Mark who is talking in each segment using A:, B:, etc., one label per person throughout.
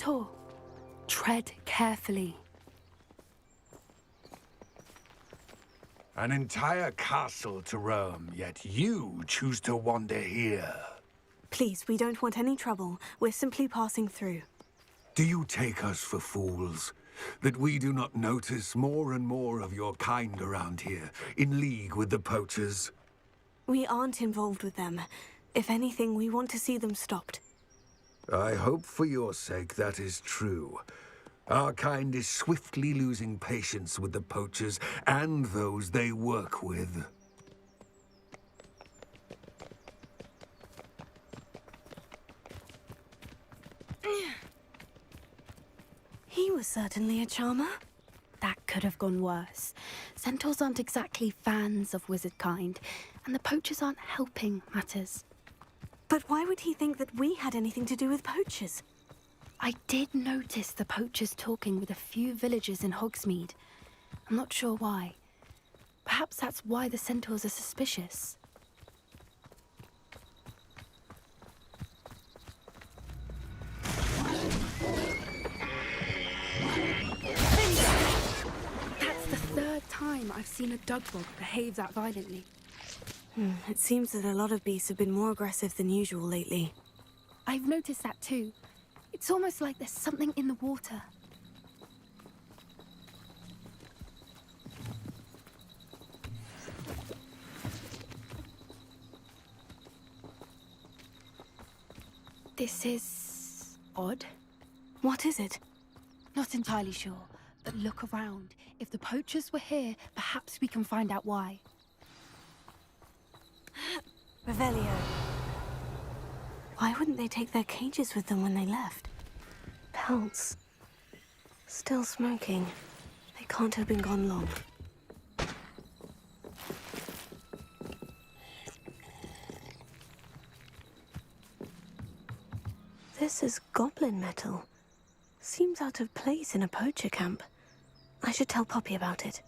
A: centaur. Tread carefully.
B: An entire castle to roam, yet you choose to wander here.
C: Please, we don't want any trouble. We're simply passing through.
B: Do you take us for fools? That we do not notice more and more of your kind around here, in league with the poachers?
C: We aren't involved with them. If anything, we want to see them stopped.
B: I hope for your sake that is true. Our kind is swiftly losing patience with the poachers and those they work with.
C: He was certainly a charmer.
A: That could have gone worse. Centaurs aren't exactly fans of wizard kind, and the poachers aren't helping matters.
C: But why would he think that we had anything to do with poachers?
A: I did notice the poachers talking with a few villagers in Hogsmeade. I'm not sure why. Perhaps that's why the centaurs are suspicious. That's the third time I've seen a dugbog behave that violently.
C: It seems that a lot of beasts have been more aggressive than usual lately.
A: I've noticed that too. It's almost like there's something in the water. This is odd.
C: What is it?
A: Not entirely sure, but look around. If the poachers were here, perhaps we can find out why.
C: Revelio. Why wouldn't they take their cages with them when they left? Pelts. Still smoking. They can't have been gone long. This is goblin metal. Seems out of place in a poacher camp. I should tell Poppy about it.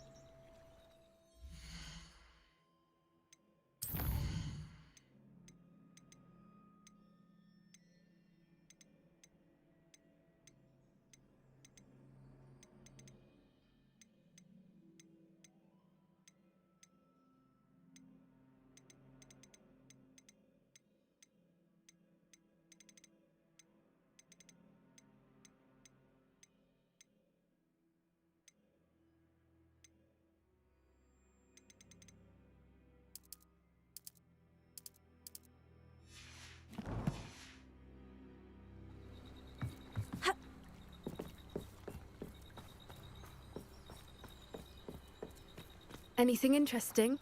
A: Anything interesting?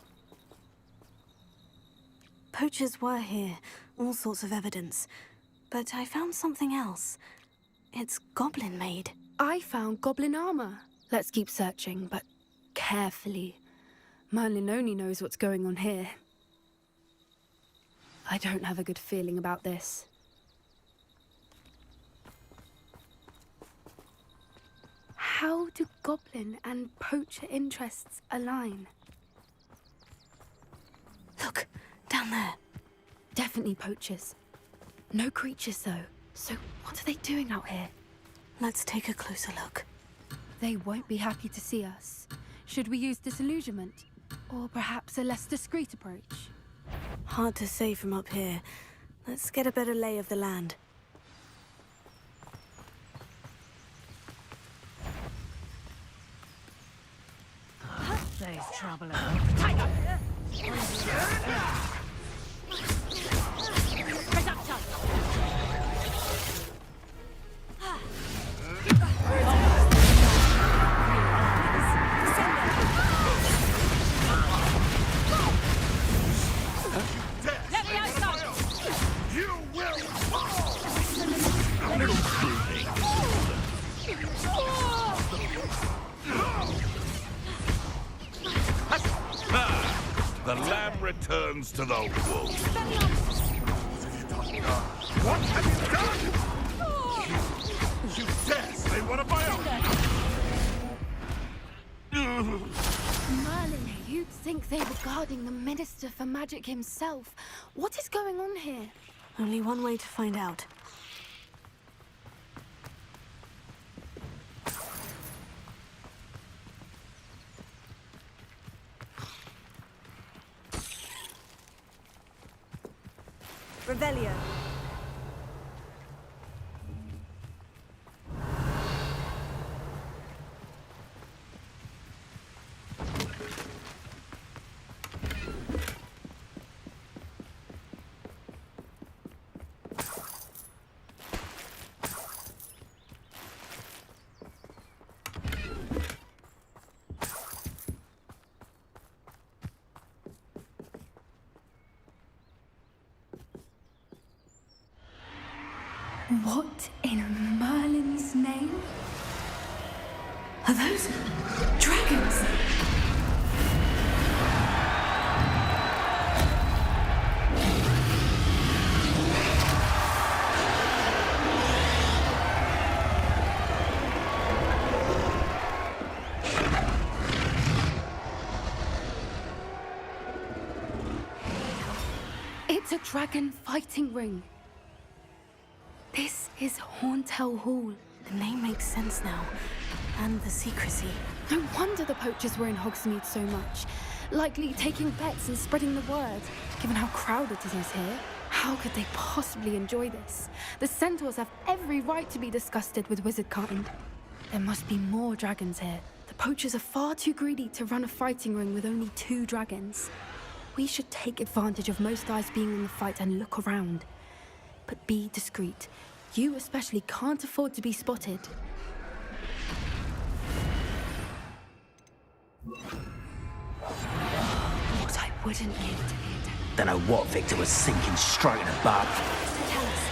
C: Poachers were here, all sorts of evidence. But I found something else. It's goblin-made.
A: I found goblin armor. Let's keep searching, but carefully. Merlin only knows what's going on here. I don't have a good feeling about this. How do goblin and poacher interests align?
C: Look, down there.
A: Definitely poachers. No creatures, though. So what are they doing out here?
C: Let's take a closer look.
A: They won't be happy to see us. Should we use disillusionment? Or perhaps a less discreet approach?
C: Hard to say from up here. Let's get a better lay of the land.
D: There's trouble.
E: The lamb returns to the wolf.
B: What have you done? You dare say what about?
A: Merlin, you'd think they were guarding the Minister for Magic himself. What is going on here?
C: Only one way to find out. Revelio.
A: What in Merlin's name? Are those dragons? It's a dragon fighting ring. This is Horntail Hall.
C: The name makes sense now. And the secrecy.
A: No wonder the poachers were in Hogsmeade so much. Likely taking bets and spreading the word, given how crowded it is here. How could they possibly enjoy this? The centaurs have every right to be disgusted with wizardkind. There must be more dragons here. The poachers are far too greedy to run a fighting ring with only 2 dragons. We should take advantage of most eyes being in the fight and look around. But be discreet. You especially can't afford to be spotted. What I wouldn't give to be a
F: Don't know what Victor was sinking straight in the butt.
C: Tell us.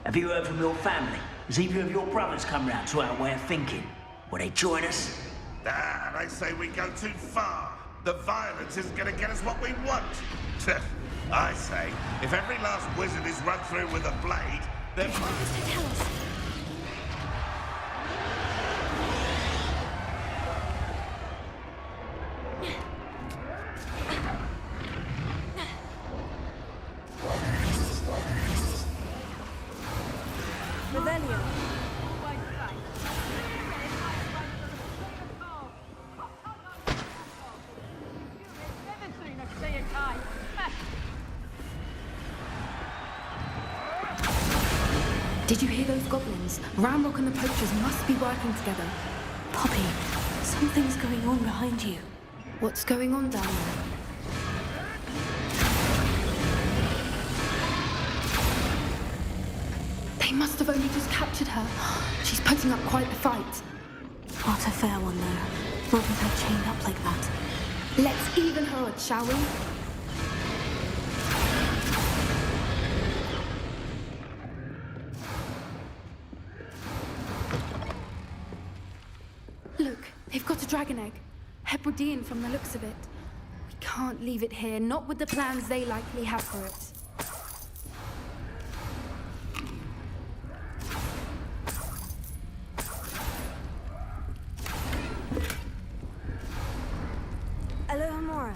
F: Have you heard from your family? Has either of your brothers come round to our way of thinking? Will they join us?
E: Ah, they say we go too far. The violence isn't going to get us what we want. I say, if every last wizard is run through with a blade, then...
C: Tell us. Revelio.
A: Did you hear those goblins? Ramrock and the poachers must be working together.
C: Poppy, something's going on behind you.
A: What's going on down there? They must have only just captured her. She's putting up quite the fight.
C: Not a fair one, though. Not with her chained up like that.
A: Let's even her odds, shall we? Look, they've got a dragon egg. Hebridean from the looks of it. We can't leave it here, not with the plans they likely have for it.
C: Alohomora.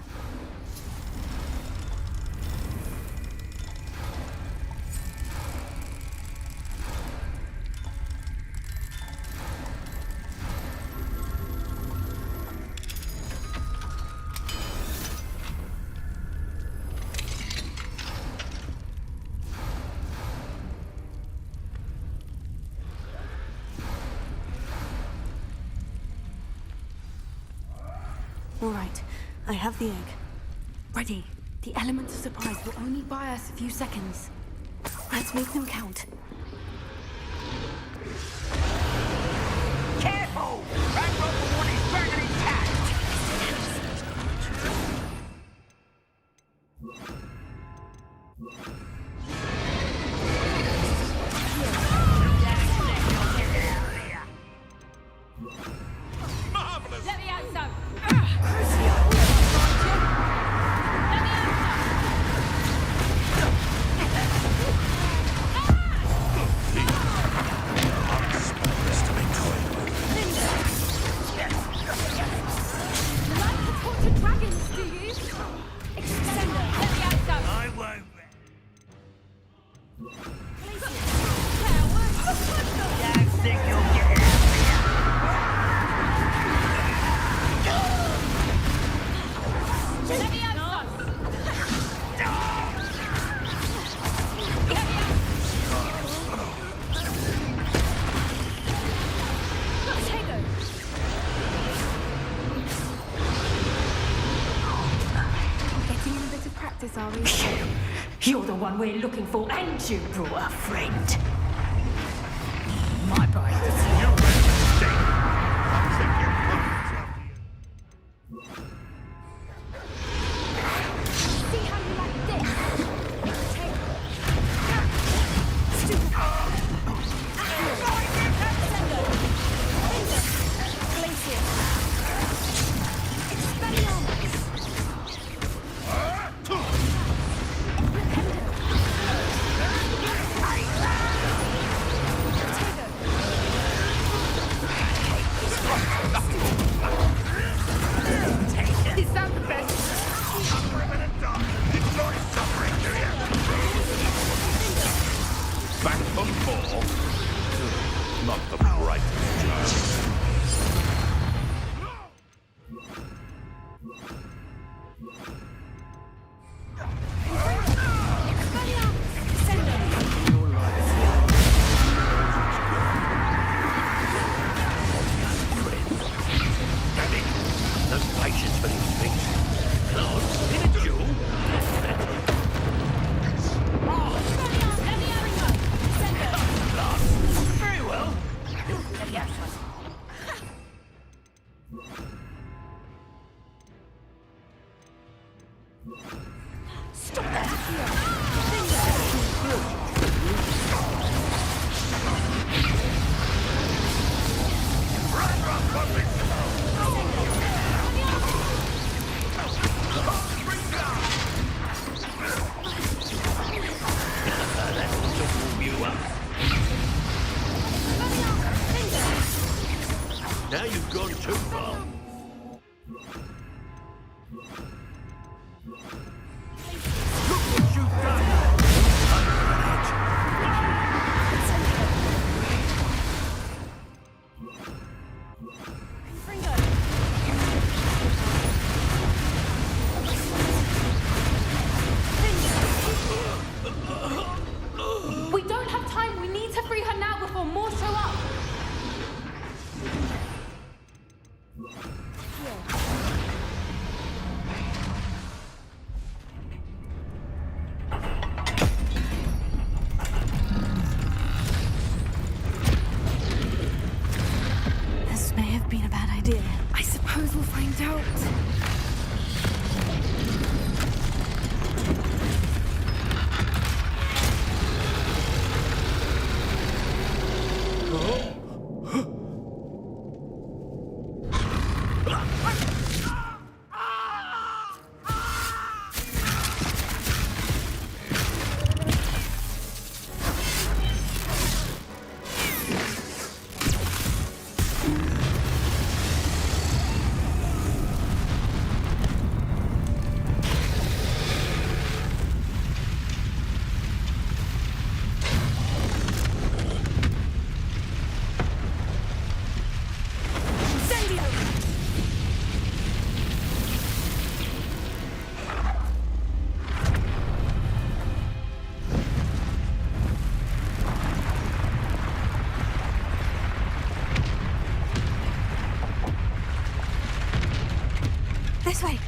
C: All right, I have the egg.
A: Ready. The element of surprise will only buy us a few seconds.
C: Let's make them count.
F: Careful! Ramrock will want his dragon intact! Think you'll get out of here.
A: Getting in a bit of practice, are we?
D: You're the one we're looking for, and you brought a friend. My boy.
E: You made a mistake. I'm thinking Hogwarts after you.
A: See how you like this? Take Stupid. Glacier. Expelliarmus. Is that the best?
E: Suffer a bit of die. Enjoy suffering, do you?
G: Back for more? Not the brightest chance.
E: No patience for these things. Lord, in a duel? Very well.
A: Stop that!
E: Now you've gone too far. Look what you've done!
A: We don't have time. We need to free her now before more show up.
C: This may have been a bad idea.
A: I suppose we'll find out.
C: This way.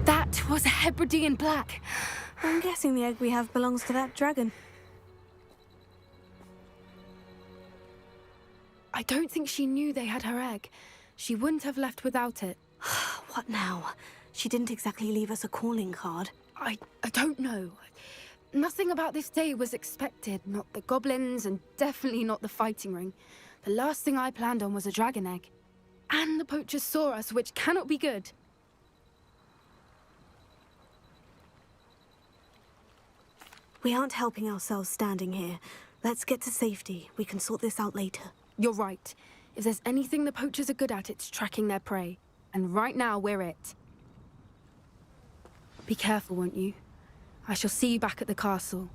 A: That was a Hebridean black.
C: I'm guessing the egg we have belongs to that dragon.
A: I don't think she knew they had her egg. She wouldn't have left without it.
C: What now? She didn't exactly leave us a calling card.
A: I don't know. Nothing about this day was expected. Not the goblins, and definitely not the fighting ring. The last thing I planned on was a dragon egg. And the poachers saw us, which cannot be good.
C: We aren't helping ourselves standing here. Let's get to safety. We can sort this out later.
A: You're right. If there's anything the poachers are good at, it's tracking their prey. And right now, we're it. Be careful, won't you? I shall see you back at the castle.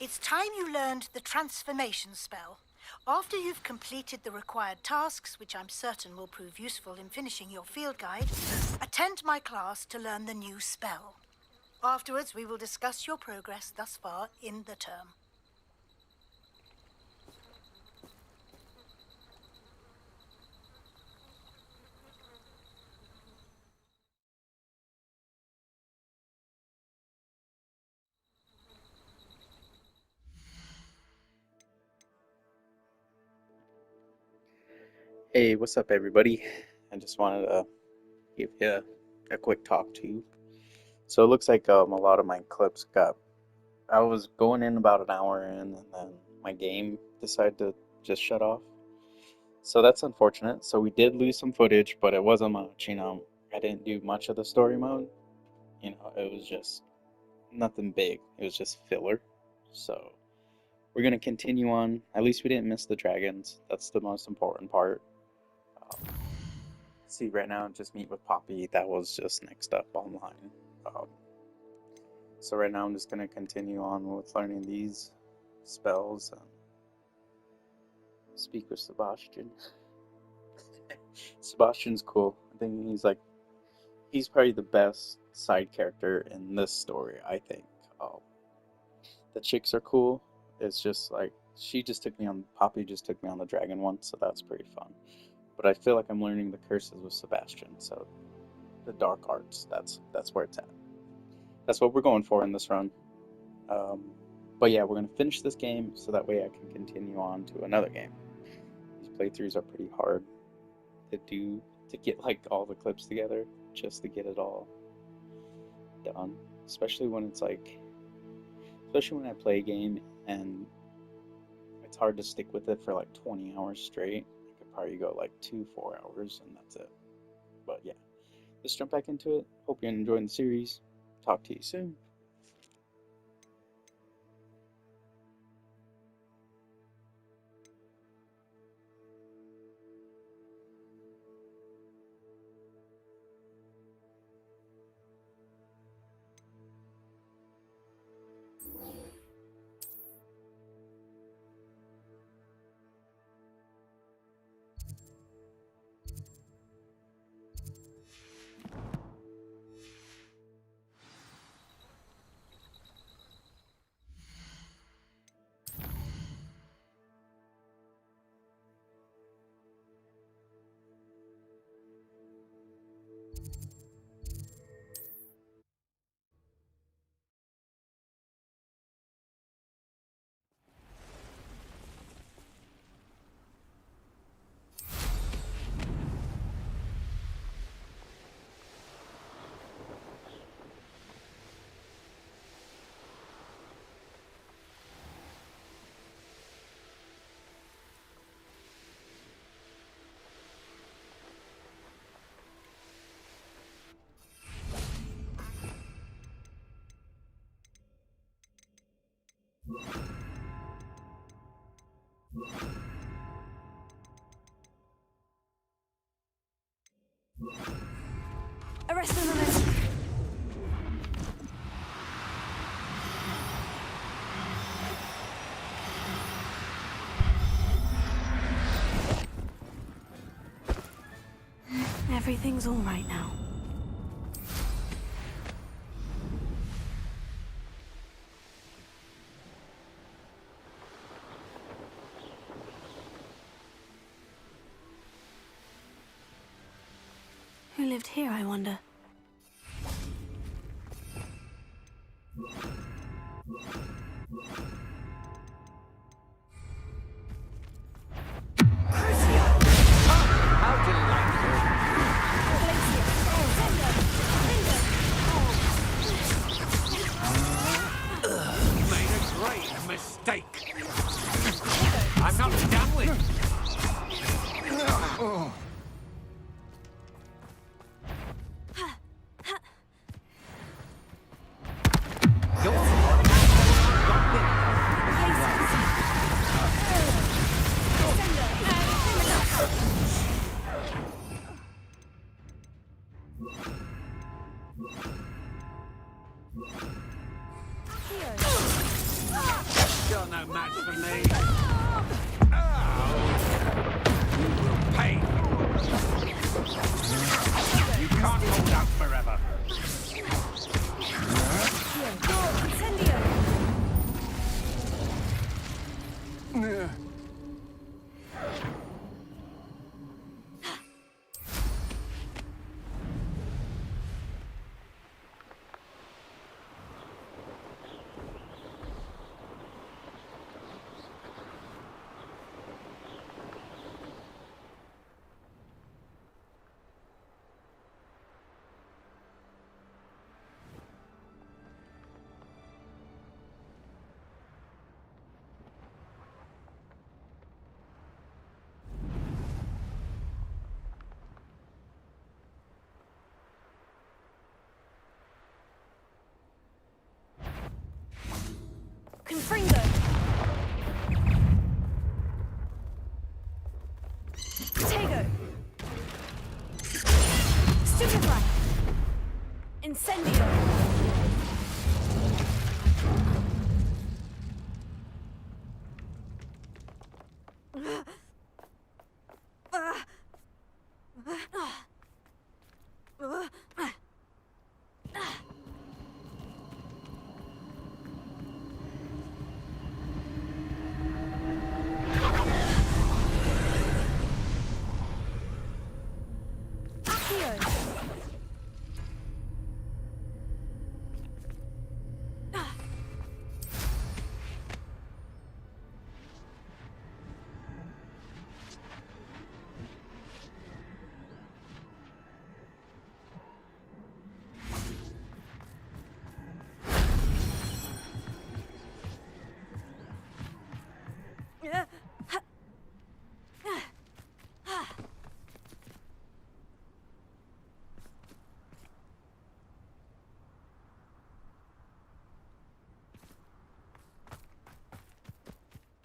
H: It's time you learned the transformation spell. After you've completed the required tasks, which I'm certain will prove useful in finishing your field guide, attend my class to learn the new spell. Afterwards, we will discuss your progress thus far in the term.
I: Hey, what's up, everybody? I just wanted to give you a quick talk to you. So it looks like a lot of my clips I was going in about an hour in, and then my game decided to just shut off. So that's unfortunate. So we did lose some footage, but it wasn't much, I didn't do much of the story mode. It was just nothing big. It was just filler. So we're going to continue on. At least we didn't miss the dragons. That's the most important part. See, right now, just meet with Poppy. That was just next up online. So right now, I'm just going to continue on with learning these spells and speak with Sebastian. Sebastian's cool. I think he's probably the best side character in this story, I think. The chicks are cool. It's just like, Poppy just took me on the dragon one, so that's pretty fun. But I feel like I'm learning the curses with Sebastian, so the dark arts, that's where it's at. That's what we're going for in this run. But yeah, we're going to finish this game so that way I can continue on to another game. These playthroughs are pretty hard to get like all the clips together just to get it all done. Especially when I play a game and it's hard to stick with it for like 20 hours straight. Probably go like 2-4 hours and that's it. But yeah, let's jump back into it. Hope you're enjoying the series. Talk to you soon.
C: Arrest the momentum. Everything's all right now. Who lived here, I wonder?
J: How delightful.
B: You're no match for me. You will pay. You can't hold out forever.
C: Confringo! Tego! Stupefy! Incendio!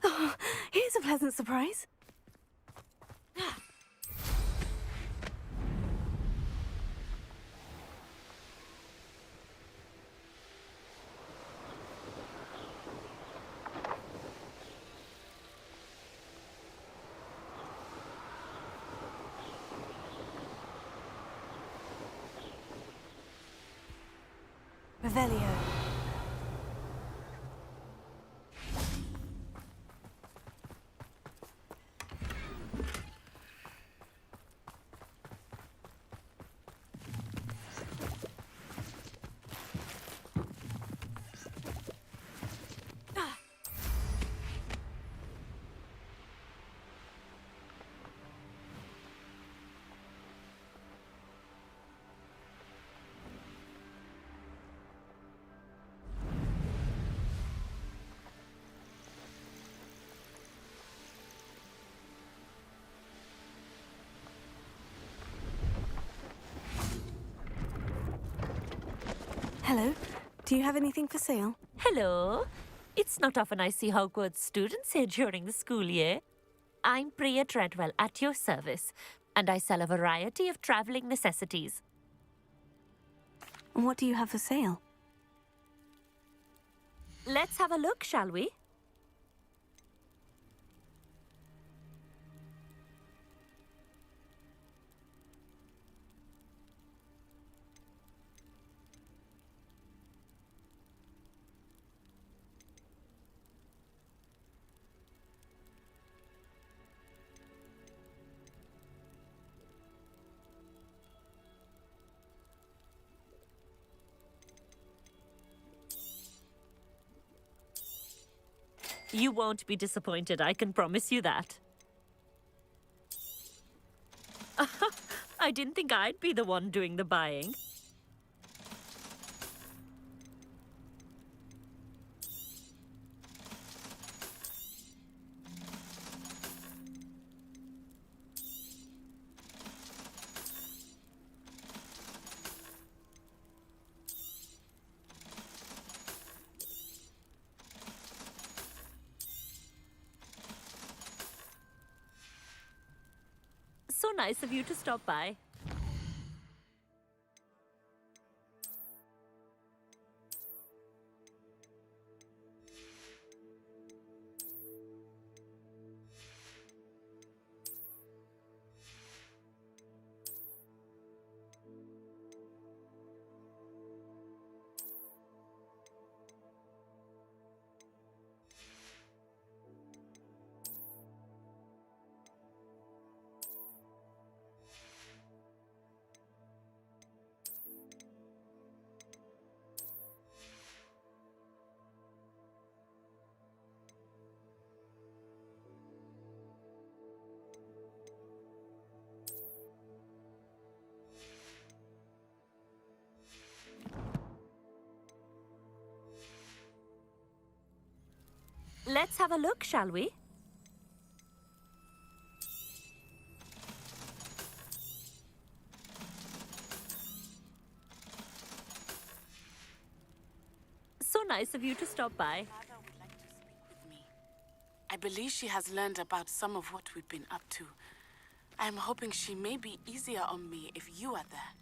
C: Oh, here's a pleasant surprise. Revelio. Hello. Do you have anything for sale?
J: Hello. It's not often I see Hogwarts students here during the school year. I'm Priya Treadwell, at your service, and I sell a variety of travelling necessities.
C: And what do you have for sale?
J: Let's have a look, shall we? You won't be disappointed, I can promise you that. I didn't think I'd be the one doing the buying. So nice of you to stop by. Let's have a look, shall we? So nice of you to stop by.
K: Father would like to speak with me. I believe she has learned about some of what we've been up to. I am hoping she may be easier on me if you are there.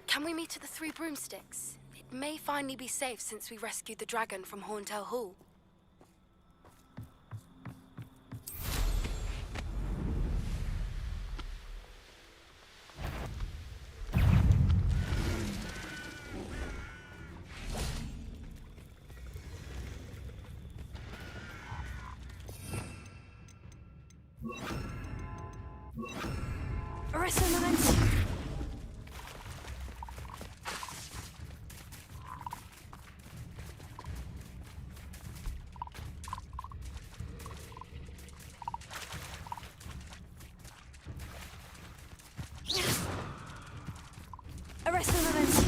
A: Can we meet at the Three Broomsticks? It may finally be safe since we rescued the dragon from Horntail Hall. Arresto Memento! Arresto Memento!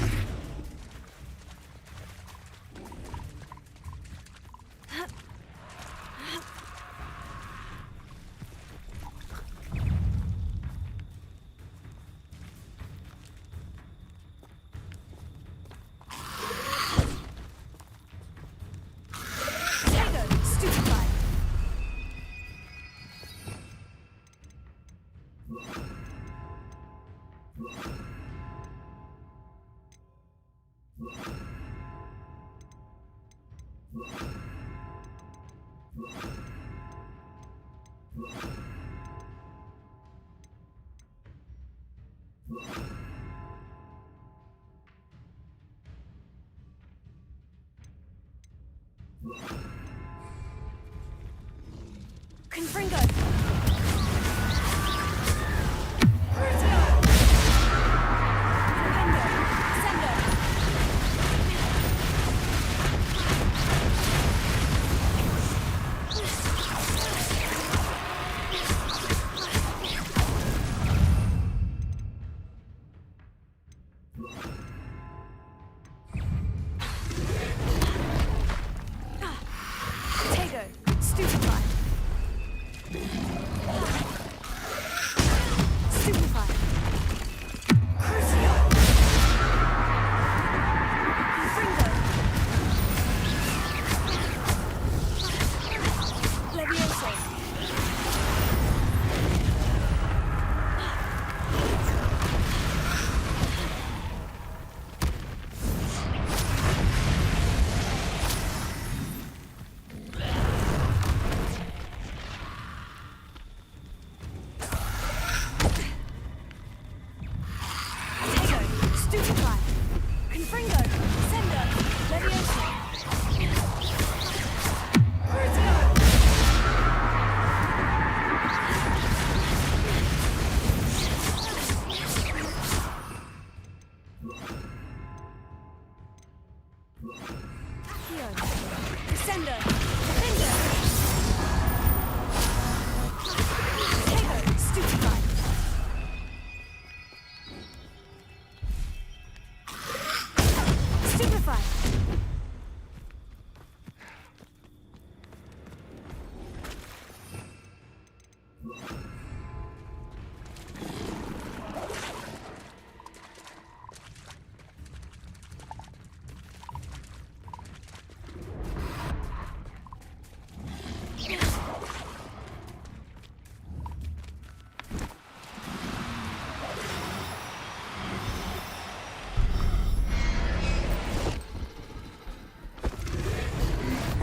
A: Confringo!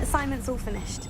A: Assignment's all finished.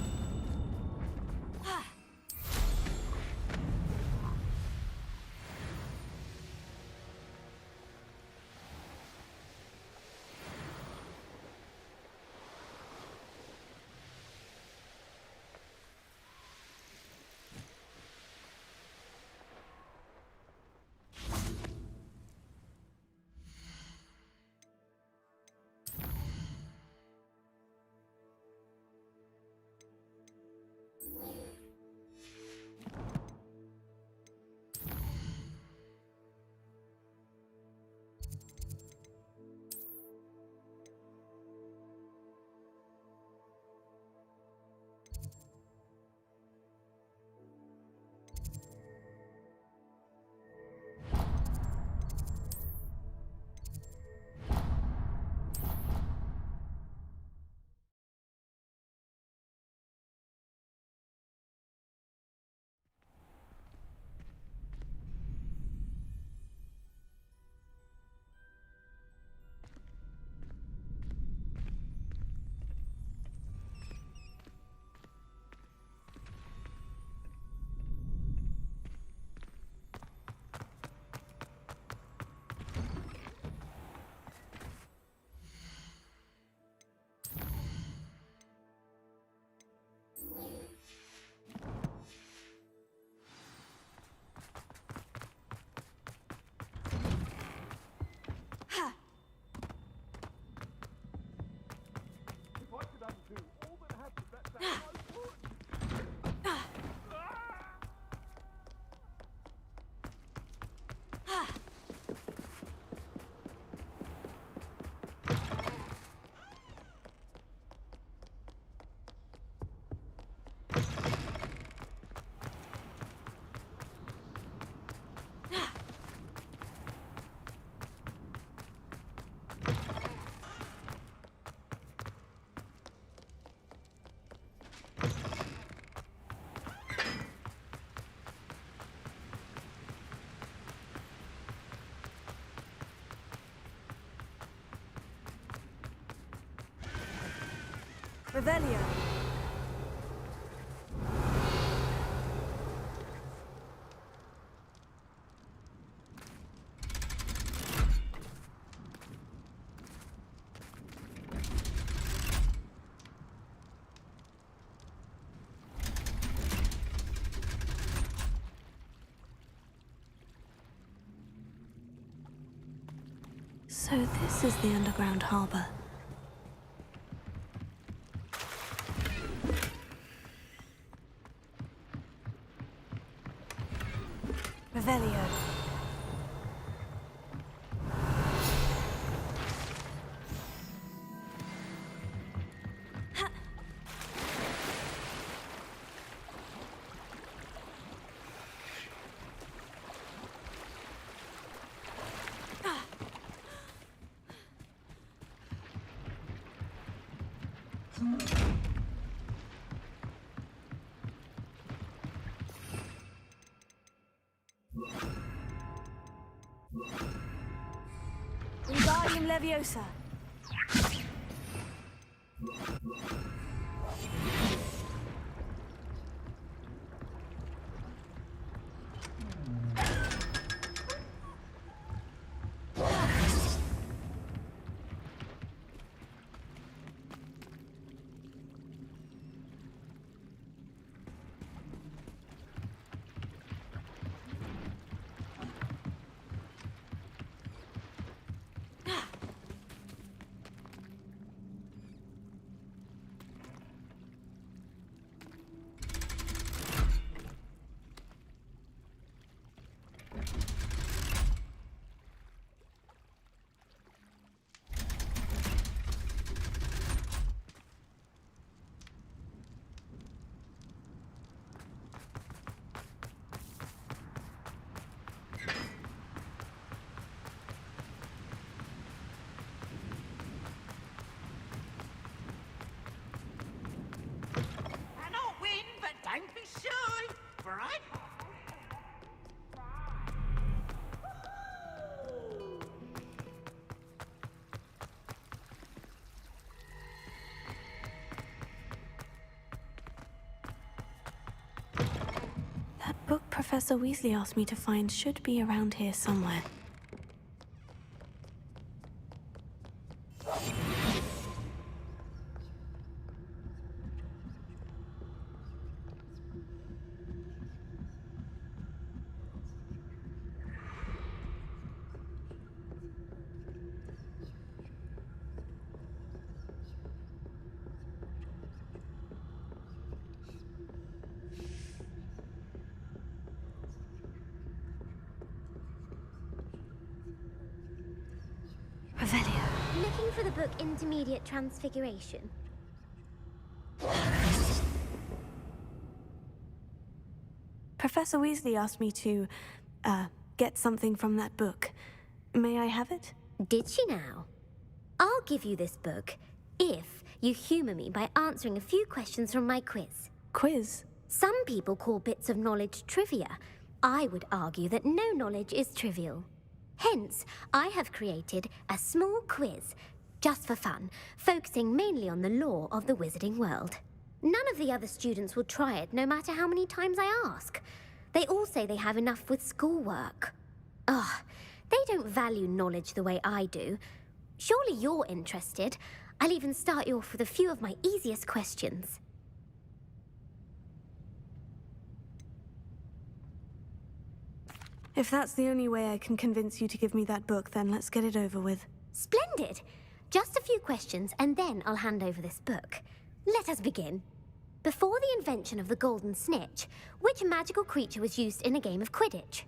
C: Revelio. So this is the underground harbor. Revelio. Wingardium Leviosa.
F: Don't be shy, right?
C: That book Professor Weasley asked me to find should be around here somewhere.
L: Looking for the book Intermediate Transfiguration.
C: Professor Weasley asked me to, get something from that book. May I have it?
L: Did she now? I'll give you this book if you humor me by answering a few questions from my quiz.
C: Quiz?
L: Some people call bits of knowledge trivia. I would argue that no knowledge is trivial. Hence, I have created a small quiz, just for fun, focusing mainly on the lore of the wizarding world. None of the other students will try it, no matter how many times I ask. They all say they have enough with schoolwork. Ugh, they don't value knowledge the way I do. Surely you're interested. I'll even start you off with a few of my easiest questions.
C: If that's the only way I can convince you to give me that book, then let's get it over with.
L: Splendid! Just a few questions, and then I'll hand over this book. Let us begin. Before the invention of the golden snitch, which magical creature was used in a game of Quidditch?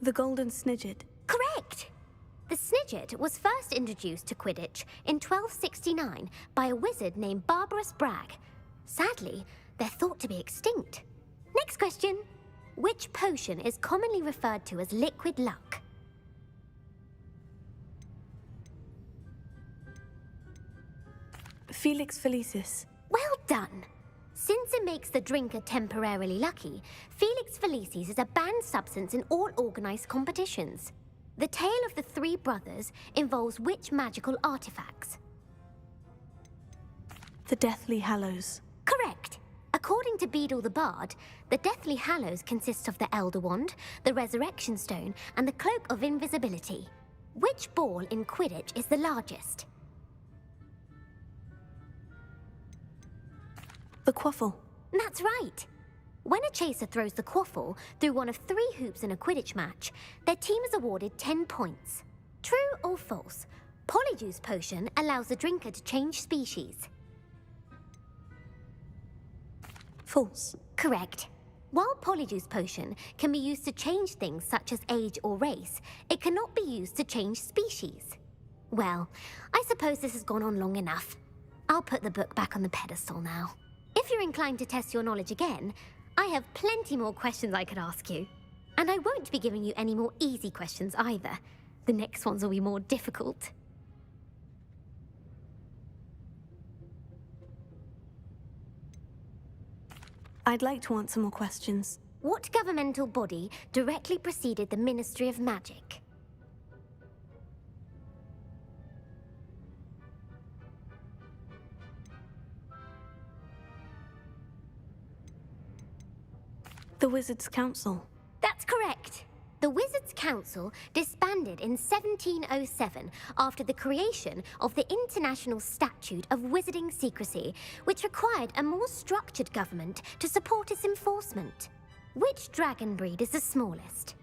C: The golden snidget.
L: Correct! The snidget was first introduced to Quidditch in 1269 by a wizard named Barbarous Bragg. Sadly, they're thought to be extinct. Next question. Which potion is commonly referred to as liquid luck?
C: Felix Felicis.
L: Well done! Since it makes the drinker temporarily lucky, Felix Felicis is a banned substance in all organized competitions. The tale of the three brothers involves which magical artifacts?
C: The Deathly Hallows.
L: Correct. According to Beedle the Bard, the Deathly Hallows consists of the Elder Wand, the Resurrection Stone, and the Cloak of Invisibility. Which ball in Quidditch is the largest?
C: The Quaffle.
L: That's right. When a chaser throws the quaffle through one of 3 hoops in a Quidditch match, their team is awarded 10 points. True or false? Polyjuice Potion allows the drinker to change species.
C: False.
L: Correct. While Polyjuice Potion can be used to change things such as age or race, it cannot be used to change species. Well, I suppose this has gone on long enough. I'll put the book back on the pedestal now. If you're inclined to test your knowledge again, I have plenty more questions I could ask you. And I won't be giving you any more easy questions either. The next ones will be more difficult.
C: I'd like to answer more questions.
L: What governmental body directly preceded the Ministry of Magic?
C: The Wizards' Council.
L: That's correct. The Wizards' Council disbanded in 1707 after the creation of the International Statute of Wizarding Secrecy, which required a more structured government to support its enforcement. Which dragon breed is the smallest?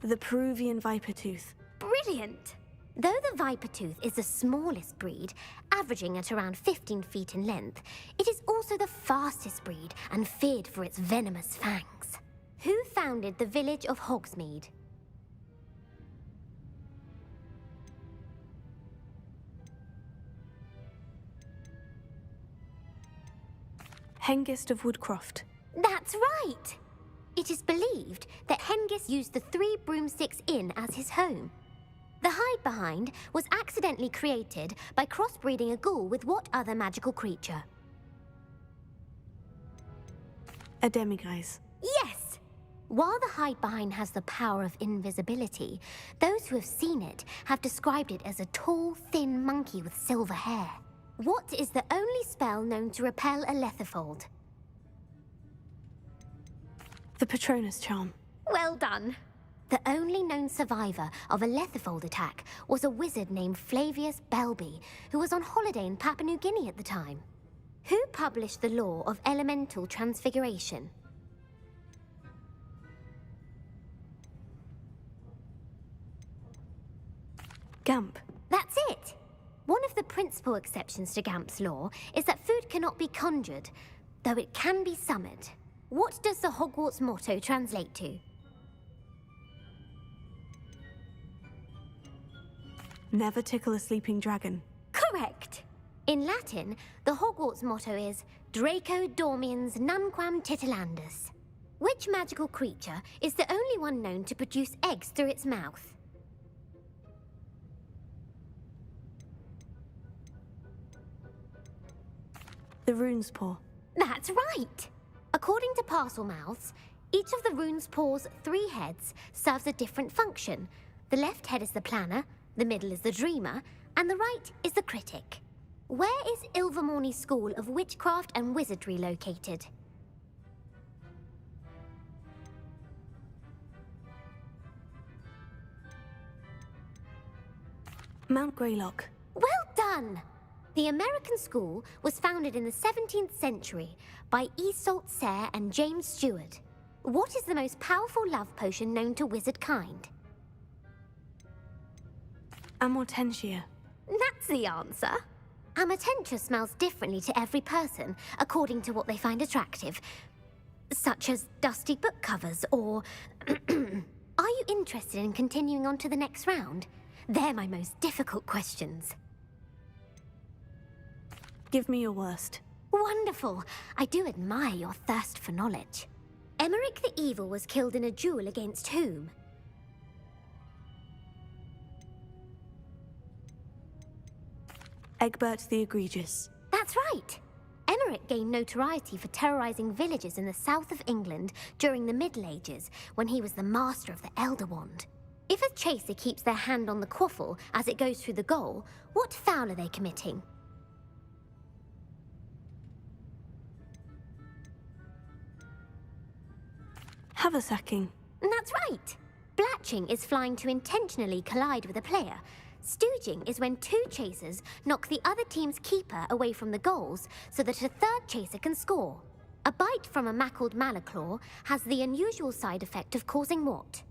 C: The Peruvian Vipertooth.
L: Brilliant! Though the Vipertooth is the smallest breed, averaging at around 15 feet in length, it is also the fastest breed and feared for its venomous fangs. Who founded the village of Hogsmeade?
C: Hengist of Woodcroft.
L: That's right! It is believed that Hengist used the 3 Broomsticks Inn as his home. The hide-behind was accidentally created by crossbreeding a ghoul with what other magical creature?
C: A demiguise.
L: Yes! While the hide-behind has the power of invisibility, those who have seen it have described it as a tall, thin monkey with silver hair. What is the only spell known to repel a Lethifold?
C: The Patronus Charm.
L: Well done. The only known survivor of a Lethifold attack was a wizard named Flavius Belby, who was on holiday in Papua New Guinea at the time. Who published the law of elemental transfiguration?
C: Gamp.
L: That's it! One of the principal exceptions to Gamp's law is that food cannot be conjured, though it can be summoned. What does the Hogwarts motto translate to?
C: Never tickle a sleeping dragon.
L: Correct! In Latin, the Hogwarts motto is Draco Dormiens Nunquam Titilandus. Which magical creature is the only one known to produce eggs through its mouth?
C: The Rune's Paw.
L: That's right! According to Parselmouths, each of the Rune's Paw's 3 heads serves a different function. The left head is the planner, the middle is the dreamer, and the right is the critic. Where is Ilvermorny School of Witchcraft and Wizardry located?
C: Mount Greylock.
L: Well done! The American school was founded in the 17th century by Iseult Sayre and James Stewart. What is the most powerful love potion known to wizard kind?
C: Amortentia.
L: That's the answer. Amortentia smells differently to every person, according to what they find attractive, such as dusty book covers or... Are you interested in continuing on to the next round? They're my most difficult questions.
C: Give me your worst.
L: Wonderful. I do admire your thirst for knowledge. Emmerich the Evil was killed in a duel against whom?
C: Egbert the Egregious.
L: That's right. Emmerich gained notoriety for terrorizing villages in the south of England during the Middle Ages, when he was the master of the Elder Wand. If a chaser keeps their hand on the quaffle as it goes through the goal, what foul are they committing?
C: Haversacking.
L: That's right. Blatching is flying to intentionally collide with a player. Stooging is when two chasers knock the other team's keeper away from the goals so that a third chaser can score. A bite from a mackled malaclaw has the unusual side effect of causing what?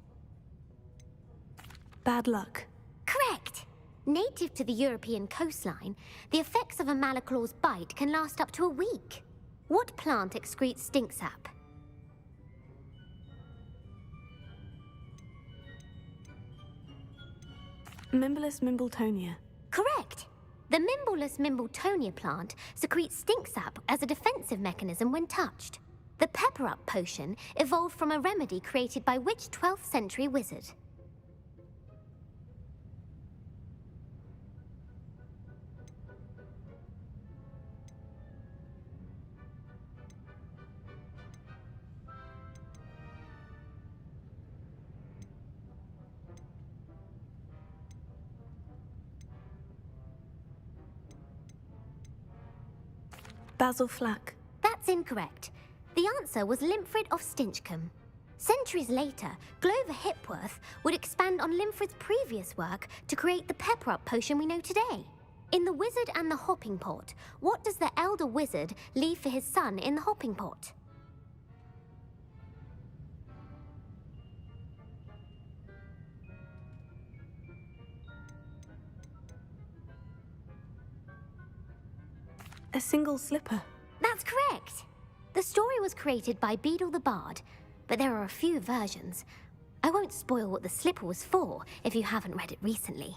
C: Bad luck.
L: Correct. Native to the European coastline, the effects of a malaclaw's bite can last up to a week. What plant excretes stink sap?
C: Mimblus mimbletonia.
L: Correct. The Mimblus mimbletonia plant secretes stink sap as a defensive mechanism when touched. The Pepper Up potion evolved from a remedy created by which 12th century wizard?
C: Basil Flack.
L: That's incorrect. The answer was Limfrid of Stinchcombe. Centuries later, Glover Hipworth would expand on Limfrid's previous work to create the Pepper Up potion we know today. In The Wizard and the Hopping Pot, what does the elder wizard leave for his son in the hopping pot?
C: A single slipper.
L: That's correct. The story was created by Beadle the Bard, but there are a few versions. I won't spoil what the slipper was for if you haven't read it recently.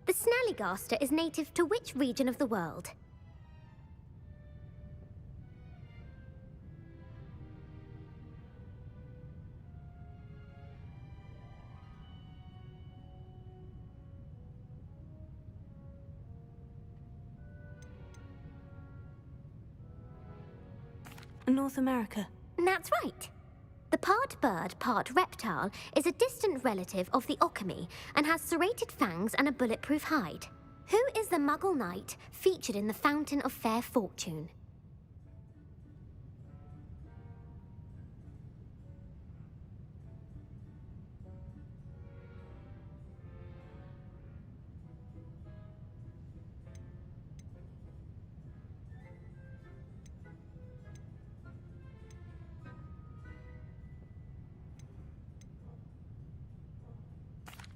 L: The Snallygaster is native to which region of the world?
C: North America.
L: That's right. The part bird, part reptile is a distant relative of the Occamy and has serrated fangs and a bulletproof hide. Who is the Muggle knight featured in the Fountain of Fair Fortune?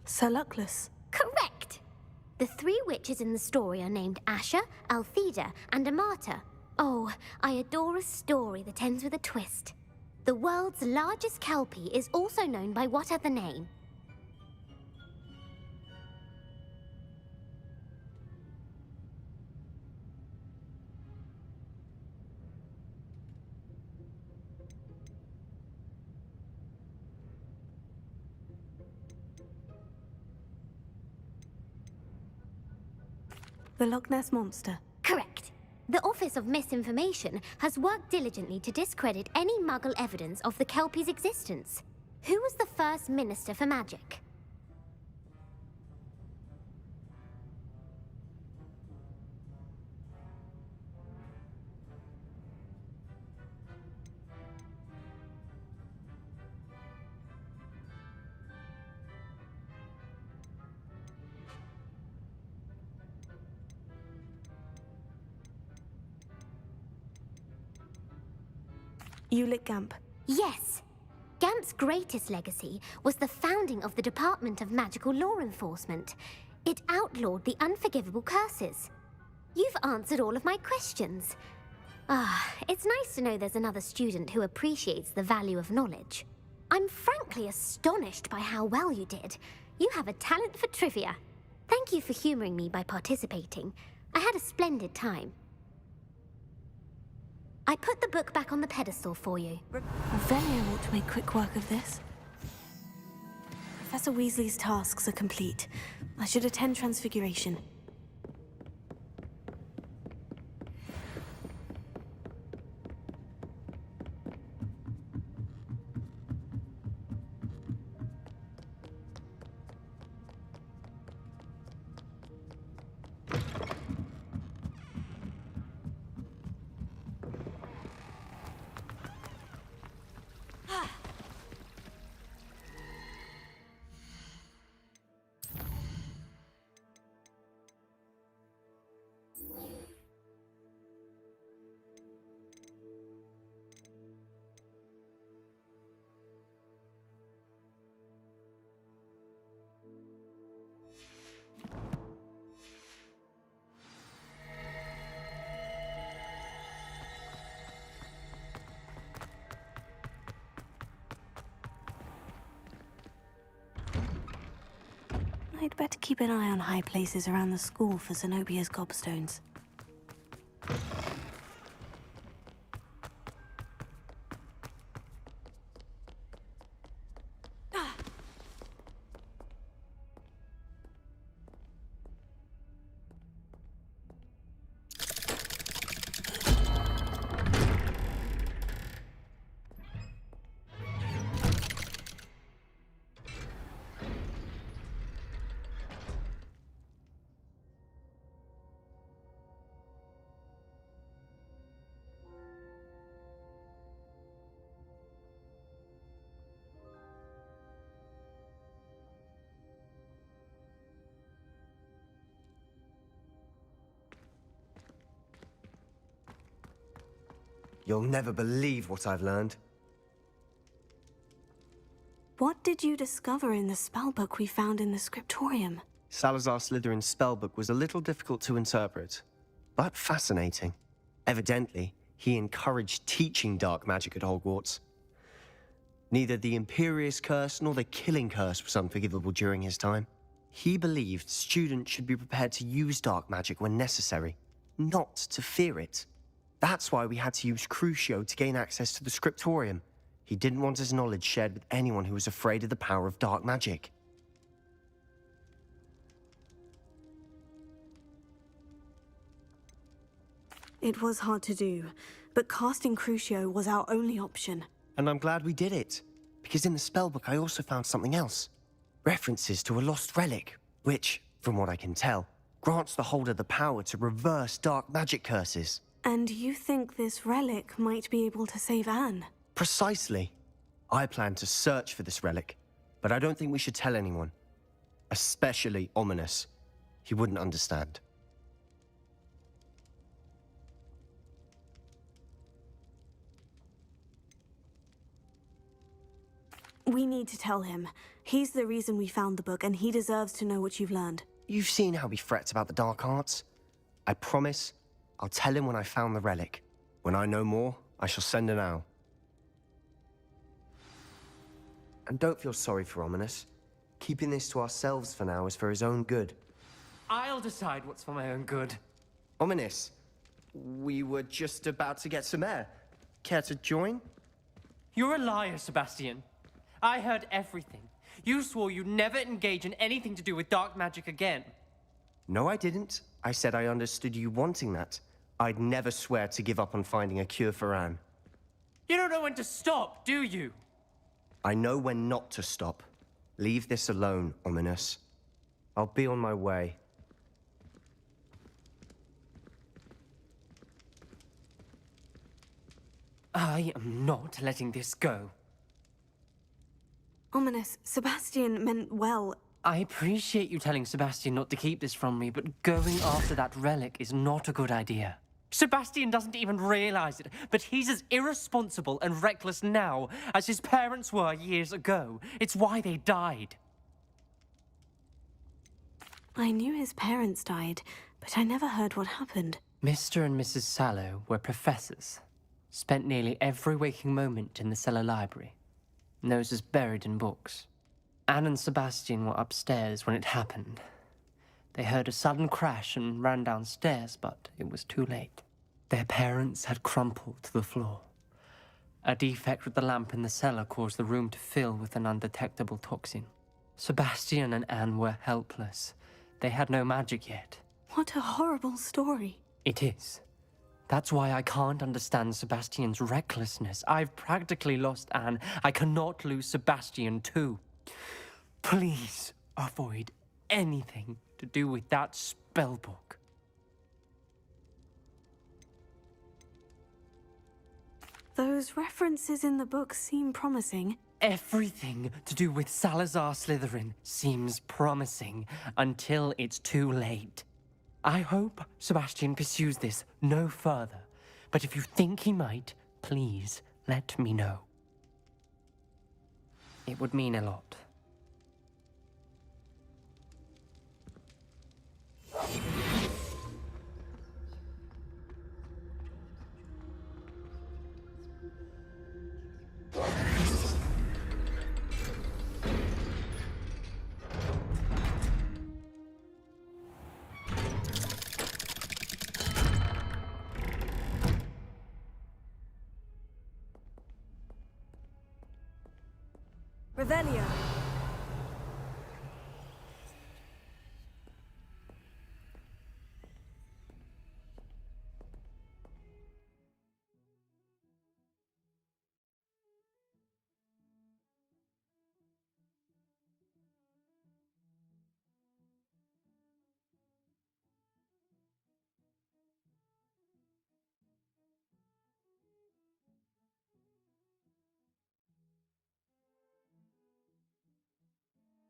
C: Sir Luckless.
L: Correct! The three witches in the story are named Asher, Altheda, and Amata. Oh, I adore a story that ends with a twist. The world's largest kelpie is also known by what other name?
C: The Loch Ness Monster.
L: Correct. The Office of Misinformation has worked diligently to discredit any Muggle evidence of the Kelpie's existence. Who was the first Minister for Magic?
C: Ulick Gamp.
L: Yes. Gamp's greatest legacy was the founding of the Department of Magical Law Enforcement. It outlawed the unforgivable curses. You've answered all of my questions. It's nice to know there's another student who appreciates the value of knowledge. I'm frankly astonished by how well you did. You have a talent for trivia. Thank you for humoring me by participating. I had a splendid time. I put the book back on the pedestal for you.
C: Revelio ought to make quick work of this. Professor Weasley's tasks are complete. I should attend Transfiguration. better keep an eye on high places around the school for Zenobia's gobstones.
M: You'll never believe what I've learned.
C: What did you discover in the spellbook we found in the scriptorium?
M: Salazar Slytherin's spellbook was a little difficult to interpret, but fascinating. Evidently, he encouraged teaching dark magic at Hogwarts. Neither the Imperious Curse nor the Killing Curse was unforgivable during his time. He believed students should be prepared to use dark magic when necessary, not to fear it. That's why we had to use Crucio to gain access to the scriptorium. He didn't want his knowledge shared with anyone who was afraid of the power of dark magic.
C: It was hard to do, but casting Crucio was our only option.
M: And I'm glad we did it, because in the spellbook I also found something else. References to a lost relic, which, from what I can tell, grants the holder the power to reverse dark magic curses.
C: And you think this relic might be able to save Anne?
M: Precisely. I plan to search for this relic, but I don't think we should tell anyone. Especially Ominous. He wouldn't understand.
C: We need to tell him. He's the reason we found the book, and he deserves to know what you've learned.
M: You've seen how he frets about the dark arts. I promise I'll tell him when I found the relic. When I know more, I shall send an owl. And don't feel sorry for Ominous. Keeping this to ourselves for now is for his own good.
N: I'll decide what's for my own good.
M: Ominous, we were just about to get some air. Care to join?
N: You're a liar, Sebastian. I heard everything. You swore you'd never engage in anything to do with dark magic again.
M: No, I didn't. I said I understood you wanting that. I'd never swear to give up on finding a cure for Anne.
N: You don't know when to stop, do you?
M: I know when not to stop. Leave this alone, Ominous. I'll be on my way.
N: I am not letting this go.
C: Ominous, Sebastian meant well.
N: I appreciate you telling Sebastian not to keep this from me, but going after that relic is not a good idea. Sebastian doesn't even realize it, but he's as irresponsible and reckless now as his parents were years ago. It's why they died.
C: I knew his parents died, but I never heard what happened.
N: Mr. and Mrs. Sallow were professors. Spent nearly every waking moment in the cellar library. Noses buried in books. Anne and Sebastian were upstairs when it happened. They heard a sudden crash and ran downstairs, but it was too late. Their parents had crumpled to the floor. A defect with the lamp in the cellar caused the room to fill with an undetectable toxin. Sebastian and Anne were helpless. They had no magic yet.
C: What a horrible story.
N: It is. That's why I can't understand Sebastian's recklessness. I've practically lost Anne. I cannot lose Sebastian too. Please avoid anything to do with that spellbook.
C: Those references in the book seem promising.
N: Everything to do with Salazar Slytherin seems promising until it's too late. I hope Sebastian pursues this no further, but if you think he might, please let me know. It would mean a lot.
O: Revelio.